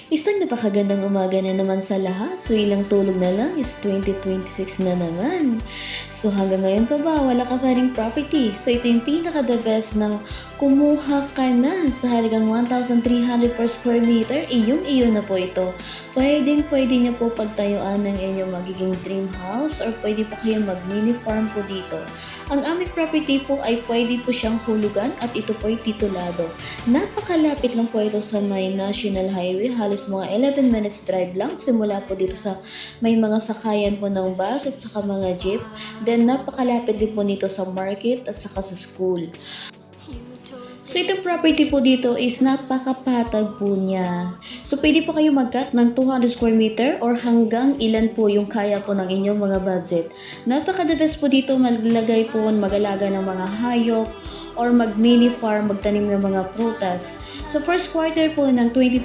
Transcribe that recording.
Isang napakagandang umaga na naman sa lahat. So ilang tulog na lang is 2026 na naman. So hanggang ngayon pa ba, wala ka pa ring property. So ito yung pinaka-the best na kumuha ka na sa halagang 1,300 per square meter. Iyong-iyo na po ito. Pwede niyo po pagtayuan ng inyong magiging dream house or pwede po kayong mag-mini farm po dito. Ang aming property po ay pwede po siyang hulugan at ito po ay titulado. Napakalapit lang po ito sa may National Highway, halos mga 11 minutes drive lang. Simula po dito sa may mga sakayan po ng bus at saka mga jeep. Then napakalapit din po nito sa market at saka sa school. So itong property po dito is napakapatag po niya. So pwede po kayo mag-cut ng 200 square meter or hanggang ilan po yung kaya po ng inyong mga budget. Napaka-the best po dito maglagay po, mag-alaga ng mga hayop or mag-mini farm, magtanim ng mga prutas. So first quarter po ng 20